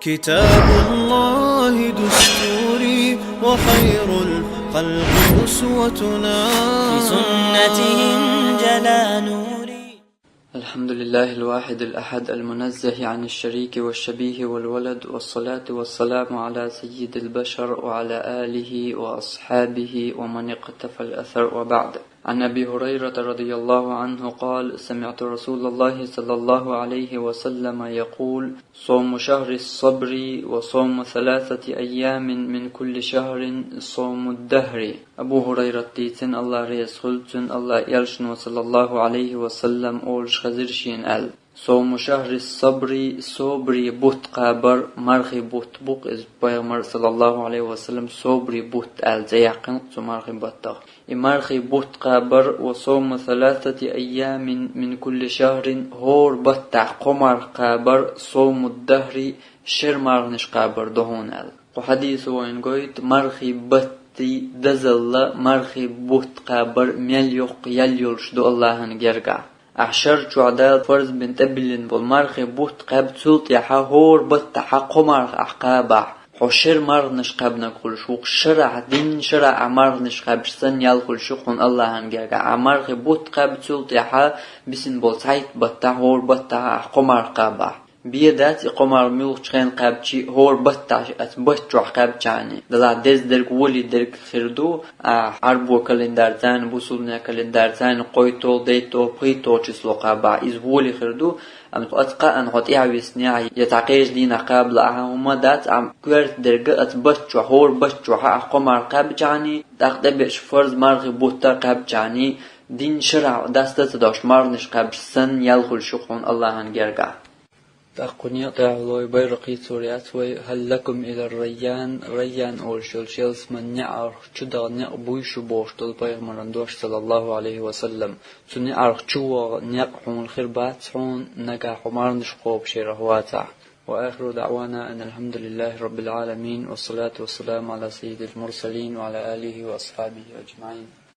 كتاب الله دستوري وخير الخلق أسوتنا، في سنته انجلى نوري. الحمد لله الواحد الأحد المنزه عن الشريك والشبيه والولد، والصلاة والسلام على سيد البشر وعلى آله وأصحابه ومن اقتفى الأثر، وبعد. عن أبي هريرة رضي الله عنه قال: سمعت رسول الله صلى الله عليه وسلم يقول: صوم شهر الصبر وصوم 3 أيام من كل شهر صوم الدهر. أبو هريرة تيتن الله ريسخلتن الله يلشن صلى الله عليه وسلم أولش خزرشين أل صوم شهر الصبر صبري بوت قابر مرخي بوت بوق إز بيغمر صلى الله عليه وسلم صبري بوت أل زيقن مرخي بوت مرخي بوت قابر وصوم 3 أيام من كل شهر هور بتع قمر قابر صوم الدهر شر مرغنش قابر دهون أل. وحديث وين قويت مرخي بتي دزل مرخي بوت قابر مليق يليلش دو الله نجرقع أحشر جعداد فرز بنت أبلين بالمرخي بوت قاب تسلط يحا هور بتح قمر أحقابع حشر مرنش قابنا كل شوق شرع دين شرع مرنش قاب سن يالكل شوقون الله هنجرقع مرخي بوت قاب تسلط يحا بسن بولسايت بتح هور بتح قمر قابع بيدات قمر ملوك شخين قابتشي هور بتاش بتروح قابتشاني دلا دز درك ولي درك خردو عربو كالندارتان بوصولنا كالندارتان قويتو ديتو بيتو تشسلو قابع إز ولي خردو أم أتقى أن قد إعويسني يتعقيش لينا قابل هما دات عم كورت درك أتبتشو هور بتشو قمر قابتشاني تقدبش فرز مرغي بوتا قابتشاني دين شرع داستة داش مرنش قابشسن يالخل شقون الله هنجرقع. تأقني تعالوا بيرقي سوريات هل لكم إلى الريان ريان أولشل شيلس من نعرف شدا نعبوي شبوش طلبي مرندوش صلى الله عليه وسلم سنعرف شو نعقهم الخربات سون نجاح مرنش قوب شرهواتا. وآخر دعوانا أن الحمد لله رب العالمين، والصلاة والسلام على سيد المرسلين وعلى آله وأصحابه أجمعين.